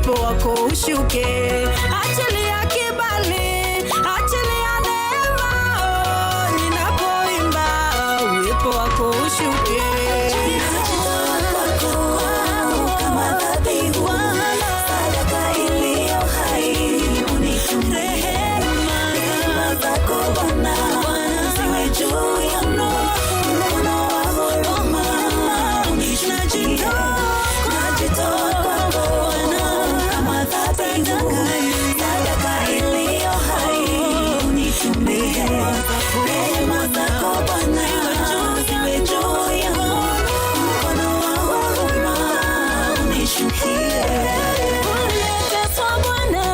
uwepo wako ushuke. Achilia kibali, achilia neema, ninapoimba uwepo wako ushuke. Kama dhabihu, sadaka iliyo hai, rehema zako Bwana ziwe juu yangu, mkono wa huruma najitoa kwako Bwana, kama dhabihu, sadaka iliyo hai, unitumie. Rehema zako Bwana ziwe juu yangu, mkono wa huruma unishukie. Ulieteswa Bwana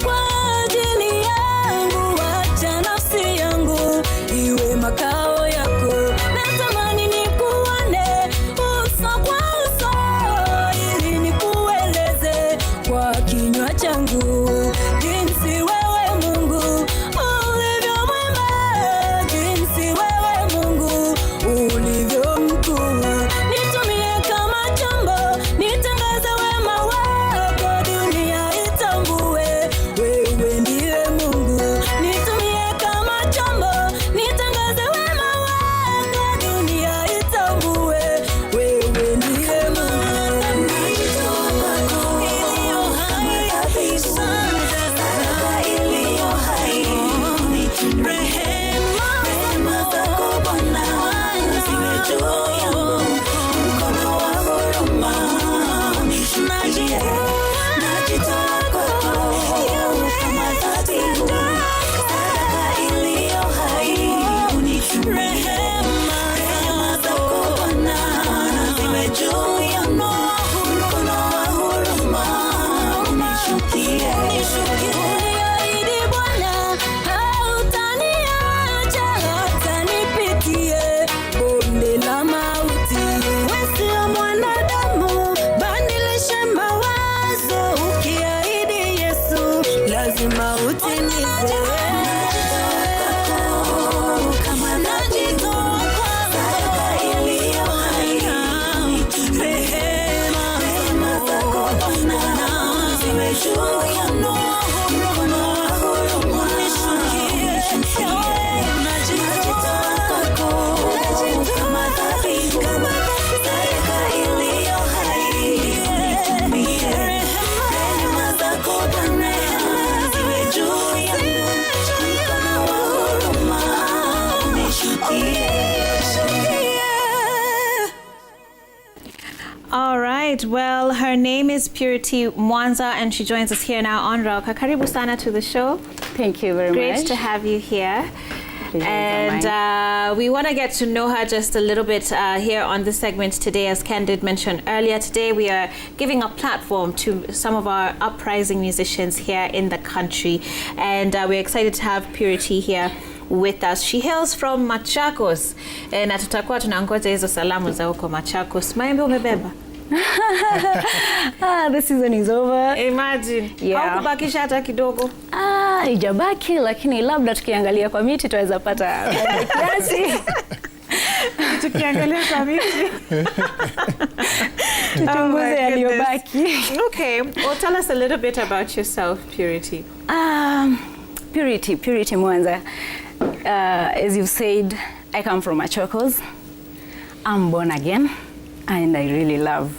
kwa ajili yangu, acha nafsi yangu iwe makao yako. Natamani nikuone uso kwa uso, ili nikueleze kwa kinywa changu jinsi wewe Mungu ulivyo mwema, jinsi wewe Mungu ulivyo mkuu. Nitumie kama chombo, nitangaze wema wako, dunia itambue wewe ndiye Mungu. Nitumie kama chombo, nitangaze wema wako, dunia itambue wewe ndiye Mungu. Najitoa kwako iliyo hai, sadaka iliyo hai, rehema zako Bwana ziwe juu yangu, mkono wa huruma unishukie. Najitoa kwako kama dhabihu, sadaka iliyo hai, rehema zako Bwana ziwe juu yangu, mkono wa huruma unishukie. Uniahidi Bwana hautaniacha hata nipitie bonde la mauti. Wewe sio mwanadamu, badilisha mawazo. Ukiahidi Yesu lazima utimize. Kama najitoa sadaka iliyo hai, rehema zako Bwana ziwe juu yangu, mkono wa huruma unishukie. Najitoa kwako kama dhabihu, sadaka iliyo hai, unitumie. Rehema zako Bwana ziwe juu yangu, mkono wa huruma unishukie. All right. Well, her name is Purity Mwanza, and she joins us here now on Rauka. Karibu sana to the show. Thank you very much. Great to have you here. And we want to get to know her just a little bit here on this segment today. As Ken did mention earlier, today we are giving a platform to some of our uprising musicians here in the country. And we're excited to have Purity here with us. She hails from Machakos. Na tutakuwa tunangoja hizo salamu za huko Machakos. Maembe umebeba? The season is over. Imagine. Yeah. Haukubakisha hata kidogo? Ijabaki, lakini labda tukiangalia kwa miti tuweza pata kiasi. Tukiangalia kwa miti. Tuchunguze yaliyobaki. Okay. Well, tell us a little bit about yourself, Purity. Purity Mwanza. As you said, I come from Machakos. I'm born again, and I really love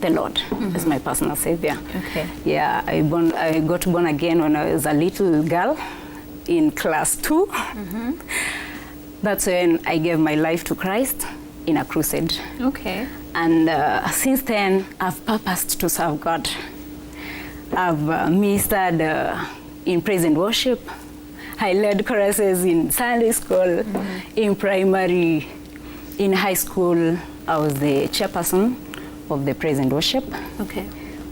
the Lord as my personal savior. Okay. Yeah, I got born again when I was a little girl in class 2. That's when I gave my life to Christ in a crusade. Okay. And since then, I've purposed to serve God. I've ministered in praise and worship. I led choruses in Sunday school, in primary, in high school. I was the chairperson of the praise and worship. Okay.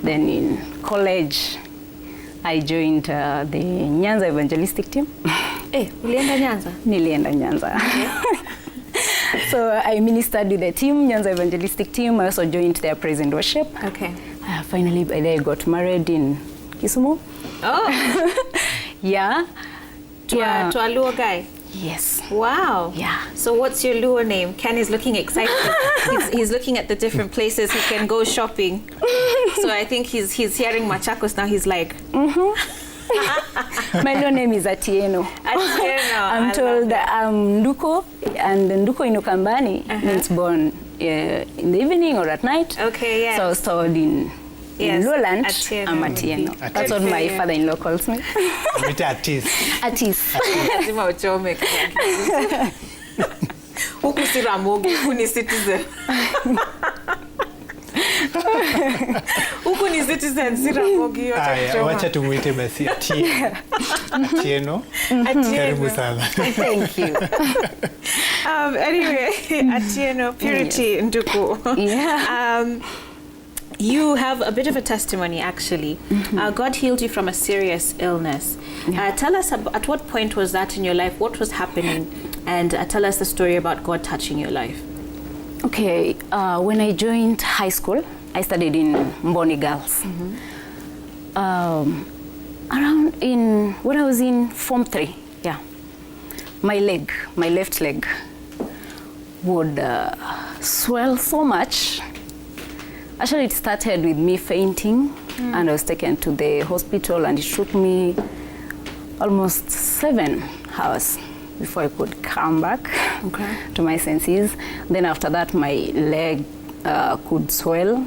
Then in college, I joined the Nyanza evangelistic team. Ulienda Nyanza? Nilienda Nyanza. So I ministered with the team, Mwanza evangelistic team. I also joined their praise and worship. Okay. Finally, by then I got married in Kisumu. Oh. Yeah. To a Luo guy? Yes. Wow. Yeah. So what's your Luo name? Ken is looking excited. he's looking at the different places he can go shopping. So I think he's hearing Machakos now. He's like, My real name is Atieno. Atieno. I'm told I'm Nduko, and Nduko in Ukambani means born in the evening or at night. Okay, yeah. So I was told in Lowland, I'm Atieno. That's what my father-in-law calls me. Atis. Atis. Lazima uchome. Huku si Ramogi, huku ni Citizen. Huku ni Citizen, si Ramogi. Wacha tumuite basi Atieno. Karibu sana. Thank you. Anyway, Atieno, Purity Nduku. Yeah. You have a bit of a testimony, actually. God healed you from a serious illness. Tell us at what point was that in your life? What was happening? And tell us the story about God touching your life. Okay, when I joined high school, I studied in Mboni Girls. When I was in Form 3, my left leg would swell so much. Actually, it started with me fainting, and I was taken to the hospital, and it took me almost 7 hours before I could come back to my senses. Then after that, my leg could swell.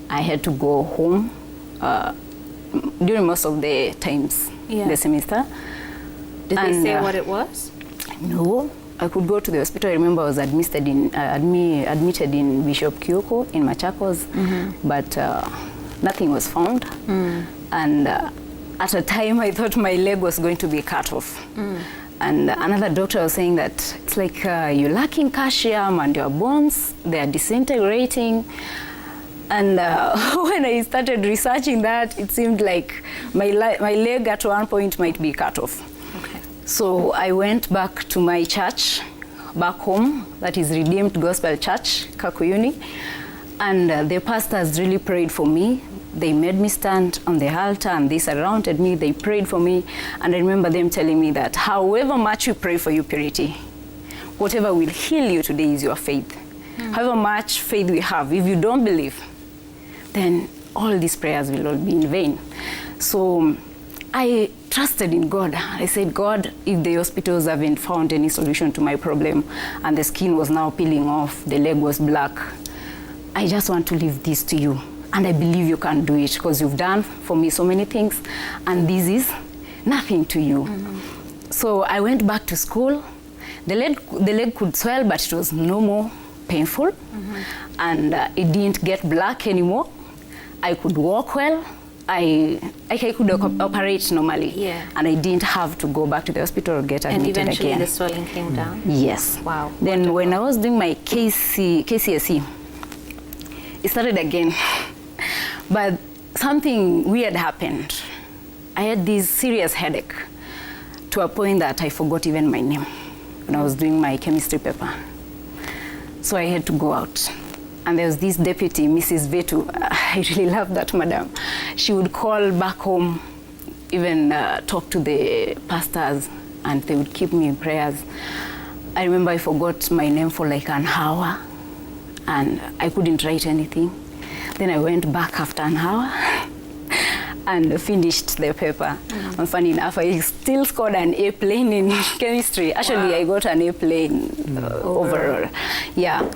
I had to go home during most of the times the semester. Did they say what it was? No. I could go to the hospital. I remember I was admitted in Bishop Kyoko in Machakos, but nothing was found. And at a time, I thought my leg was going to be cut off. And another doctor was saying that it's like you're lacking calcium and your bones, they are disintegrating. And when I started researching that, it seemed like my leg at one point might be cut off. So I went back to my church, back home, that is Redeemed Gospel Church, Kakuyuni, and the pastors really prayed for me. They made me stand on the altar, and they surrounded me, they prayed for me, and I remember them telling me that however much you pray for your purity, whatever will heal you today is your faith. However much faith we have, if you don't believe, then all these prayers will all be in vain. So I trusted in God. I said, God, if the hospitals haven't found any solution to my problem, and the skin was now peeling off, the leg was black, I just want to leave this to you. And I believe you can do it, because you've done for me so many things, and this is nothing to you. So I went back to school. The leg could swell, but it was no more painful, and it didn't get black anymore. I could walk well. I could operate normally, and I didn't have to go back to the hospital or get admitted again. And eventually the swelling came down? Yes. Wow. Then when I was doing my KCSE, it started again. But something weird happened. I had this serious headache to a point that I forgot even my name when I was doing my chemistry paper. So I had to go out. And there was this deputy, Mrs. Vetu. I really love that madam. She would call back home, even talk to the pastors, and they would keep me in prayers. I remember I forgot my name for like an hour, and I couldn't write anything. Then I went back after an hour and finished the paper. And funny enough, I still scored an A plane in chemistry. Actually, I got an A plane overall. Yeah.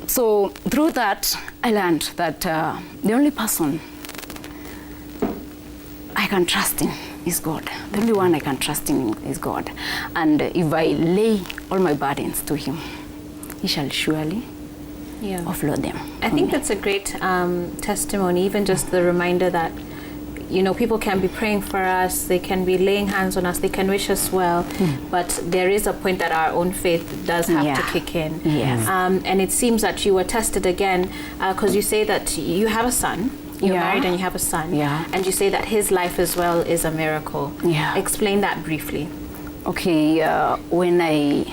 So through that, I learned that the only person I can trust in is God. The only one I can trust in is God. And if I lay all my burdens to Him, He shall surely offload them. I think that's a great testimony, even just the reminder that, you know, people can be praying for us, they can be laying hands on us, they can wish us well, but there is a point that our own faith does have to kick in. Yes. And it seems that you were tested again, because you say that you have a son, you're married and you have a son, and you say that his life as well is a miracle. Explain that briefly. Okay, when the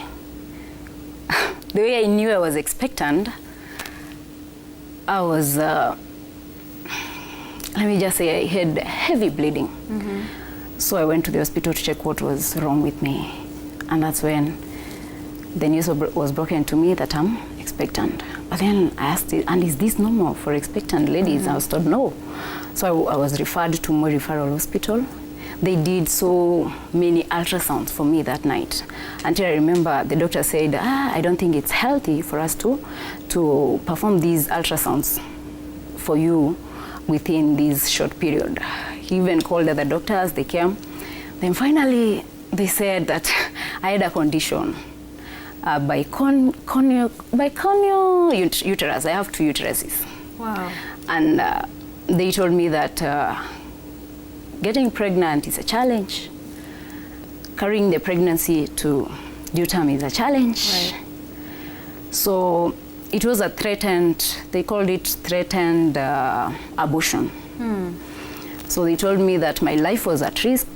way I knew I was expectant, I was, let me just say, I had heavy bleeding. So I went to the hospital to check what was wrong with me. And that's when the news was broken to me that I'm expectant. But then I asked, and is this normal for expectant ladies? I was told no. So I was referred to Moi Referral Hospital. They did so many ultrasounds for me that night. Until I remember the doctor said, I don't think it's healthy for us to perform these ultrasounds for you within this short period. He even called other doctors, they came. Then finally they said that I had a condition. Biconio uterus. I have 2 uteruses. Wow. And they told me that getting pregnant is a challenge. Carrying the pregnancy to due term is a challenge. Right. So it was a threatened, they called it threatened abortion. So they told me that my life was at risk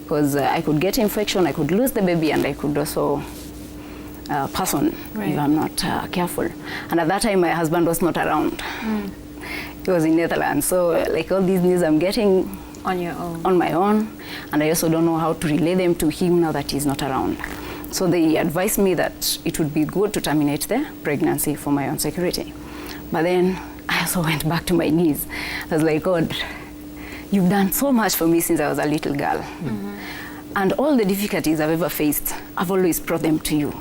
because I could get infection, I could lose the baby, and I could also person if I'm not careful. And at that time my husband was not around. He was in Netherlands. So like all these news I'm getting on your own. On my own, and I also don't know how to relay them to him now that he's not around. So they advised me that it would be good to terminate the pregnancy for my own security. But then I also went back to my knees. I was like, God, you've done so much for me since I was a little girl. And all the difficulties I've ever faced, I've always brought them to you.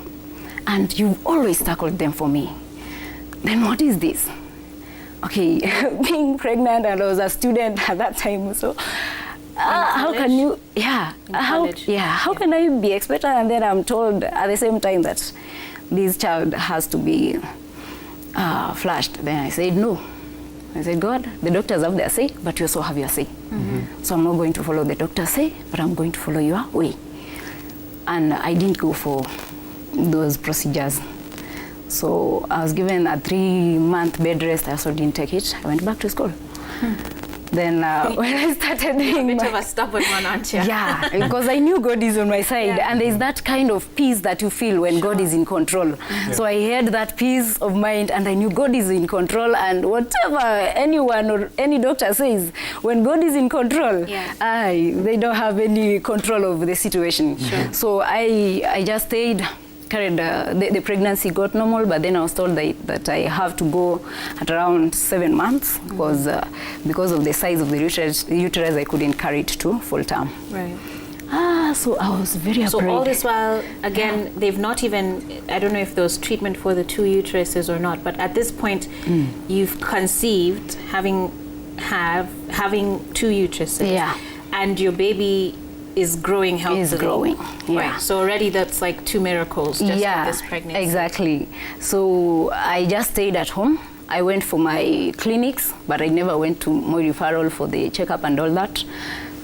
And you've always tackled them for me. Then what is this? Okay, being pregnant, and I was a student at that time, so how can you, how can I be expected, and then I'm told at the same time that this child has to be flushed? Then I said no. I said, God, the doctors have their say, but you also have your say. So I'm not going to follow the doctor's say, but I'm going to follow your way. And I didn't go for those procedures. So I was given a 3-month bed rest. I also didn't take it. I went back to school. Then when I started doing a bit of a stubborn one, aren't you? Yeah, because I knew God is on my side, and there's that kind of peace that you feel when God is in control. So I had that peace of mind, and I knew God is in control, and whatever anyone or any doctor says, when God is in control, they don't have any control over the situation. So I just stayed. The pregnancy got normal, but then I was told that I have to go at around 7 months because of the size of the uterus, I couldn't carry it to full term. Right. So I was very afraid. So all this while, again, they've not even, I don't know if there was treatment for the 2 uteruses or not, but at this point, you've conceived having 2 uteruses, and your baby is growing healthily. Is growing, Right. So already that's like 2 miracles just for this pregnancy. Exactly. So I just stayed at home. I went for my clinics, but I never went to Moi Referral for the checkup and all that.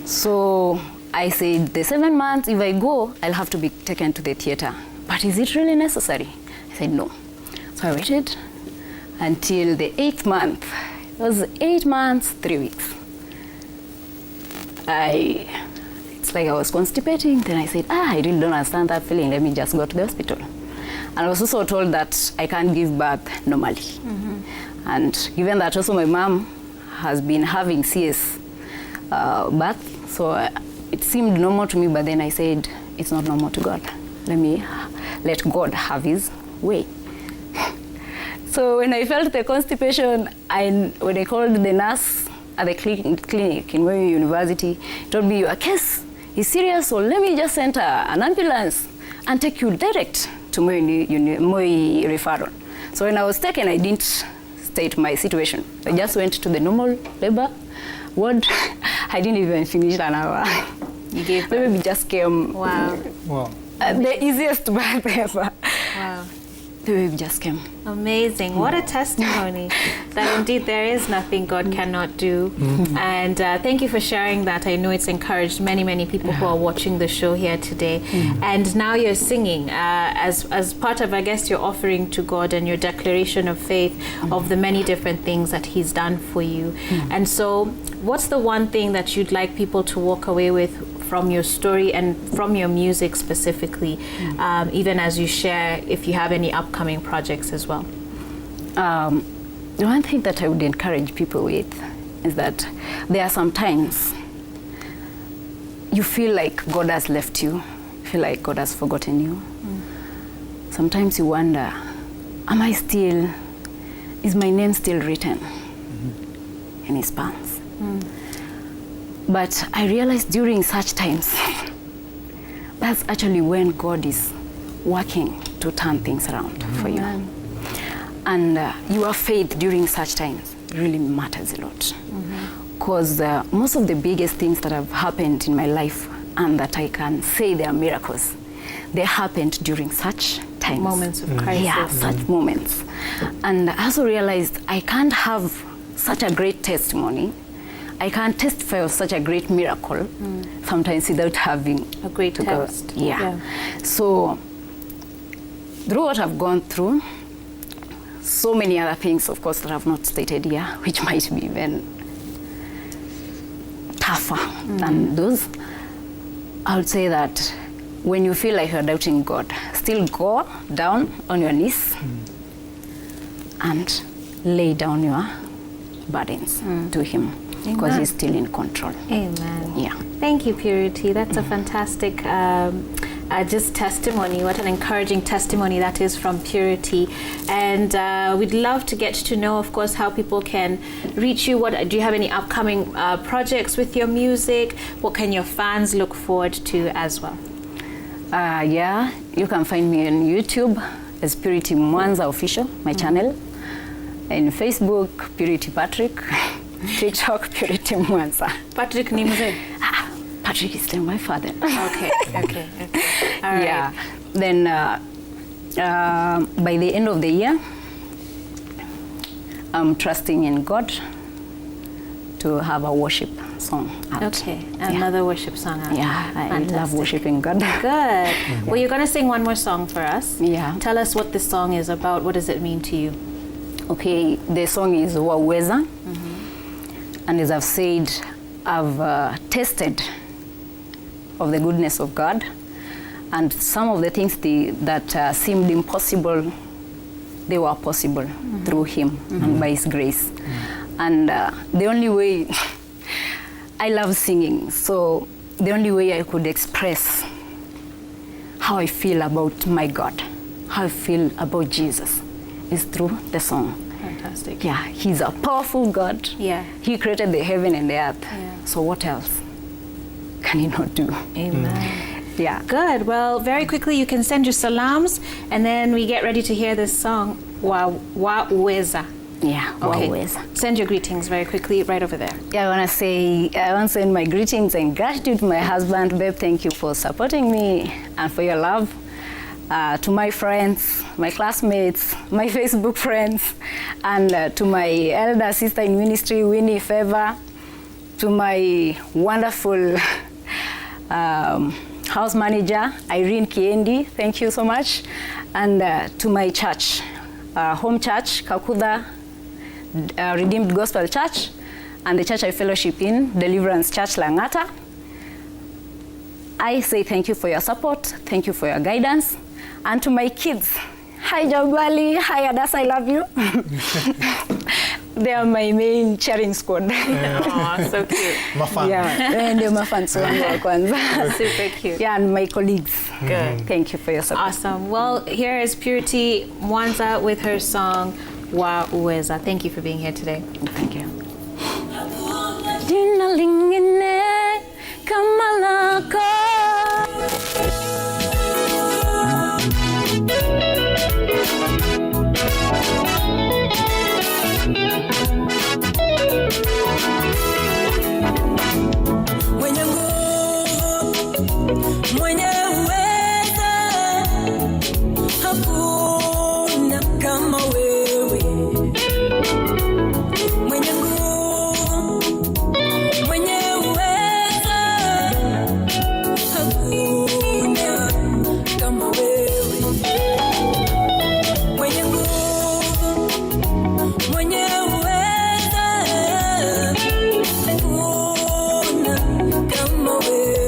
So I said, the 7 months, if I go, I'll have to be taken to the theater. But is it really necessary? I said, no. So I waited until the 8th month. It was 8 months, 3 weeks. It's like I was constipating. Then I said, I really don't understand that feeling. Let me just go to the hospital. And I was also told that I can't give birth normally. And given that also my mom has been having CS birth, so it seemed normal to me, but then I said, it's not normal to God. Let God have his way. So when I felt the constipation, when I called the nurse at the clinic in Moi University, told me, your case is serious, so let me just send an ambulance and take you direct to Moi Referral. So when I was taken, I didn't state my situation. I just went to the normal labor ward. I didn't even finish an hour. You gave birth? The baby just came. Wow. The easiest birth ever. Wow. The baby just came. Amazing. What a testimony that indeed there is nothing God cannot do. And thank you for sharing that. I know it's encouraged many, many people who are watching the show here today. And now you're singing as part of, I guess, your offering to God and your declaration of faith of the many different things that he's done for you. And so what's the one thing that you'd like people to walk away with from your story and from your music specifically, even as you share if you have any upcoming projects as well? The one thing that I would encourage people with is that there are some times you feel like God has left you, feel like God has forgotten you. Sometimes you wonder, am I still is my name still written in his palms? But I realized during such times, that's actually when God is working to turn things around for you. And your faith during such times really matters a lot. Because most of the biggest things that have happened in my life, and that I can say they are miracles, they happened during such times. Moments of crisis. Yeah, such moments. And I also realized I can't have such a great testimony. I can't testify of such a great miracle sometimes without having A great to go. text. Yeah. So through what I've gone through, so many other things, of course, that I've not stated here, which might be even tougher than those, I would say that when you feel like you're doubting God, still go down on your knees and lay down your burdens to Him, because He's still in control. Amen. Yeah. Thank you, Purity. That's a fantastic just testimony. What an encouraging testimony that is from Purity. And we'd love to get to know, of course, how people can reach you. Do you have any upcoming projects with your music? What can your fans look forward to as well? Yeah, you can find me on YouTube as Purity Mwanza Official, my channel. And Facebook, Purity Patrick. TikTok, Purity Mwanza. Patrick ni mzee? Patrick is still my father. Okay. All right. Yeah. Then by the end of the year, I'm trusting in God to have a worship song out. Okay, another worship song out. Yeah, I Fantastic. love worshiping God. Good. Well, you're going to sing one more song for us. Yeah. Tell us what this song is about. What does it mean to you? Okay, the song is Waweza. And as I've said, I've tasted of the goodness of God, and some of the things that seemed impossible, they were possible through Him and by His grace. And the only way, I love singing, so the only way I could express how I feel about my God, how I feel about Jesus, is through the song. Fantastic. Yeah, He's a powerful God. Yeah. He created the heaven and the earth. Yeah. So what else can He not do? Amen. Yeah. Good. Well, very quickly, you can send your salams, and then we get ready to hear this song, Waweza. Yeah, Okay. Waweza. Send your greetings very quickly right over there. Yeah, I want to send my greetings and gratitude to my husband. Babe, thank you for supporting me and for your love. To my friends, my classmates, my Facebook friends, and to my elder sister in ministry, Winnie Favor, to my wonderful house manager, Irene Kiendi, thank you so much, and to my church, home church, Kakuda Redeemed Gospel Church, and the church I fellowship in, Deliverance Church Langata. I say thank you for your support, thank you for your guidance. And to my kids, hi Jabali, hi Adas, I love you. They are my main cheering squad. Oh, so cute. Mafan. Yeah, ndio mafans wangu wa kwanza. Super cute. Yeah, and my colleagues. Good. Thank you for your support. Awesome. Well, here is Purity Mwanza with her song Waweza. Thank you for being here today. Thank you. Jina lingine kama lako. Mwenye nguvu, mwenye uweza, hakuna kama wewe. Mwenye nguvu, mwenye uweza, hakuna kama wewe. Mwenye nguvu, mwenye uweza, hakuna kama wewe.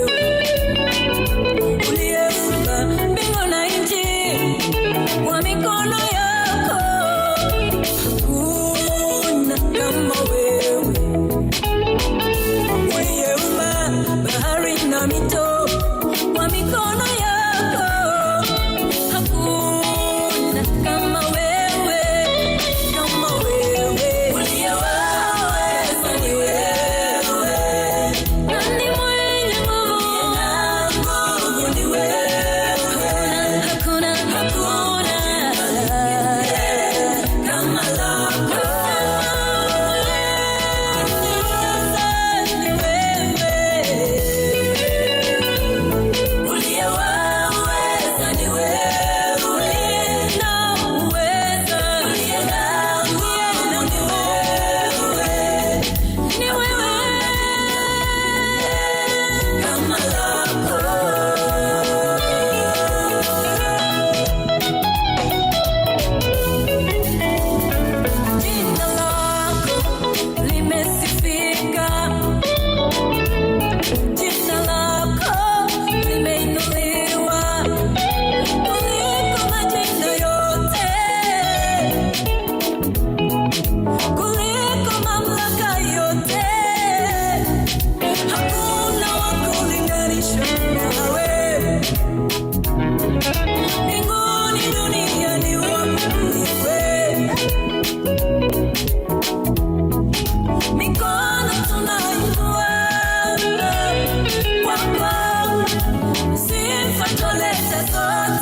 mikono tunainua kwako, sifa tolete sote.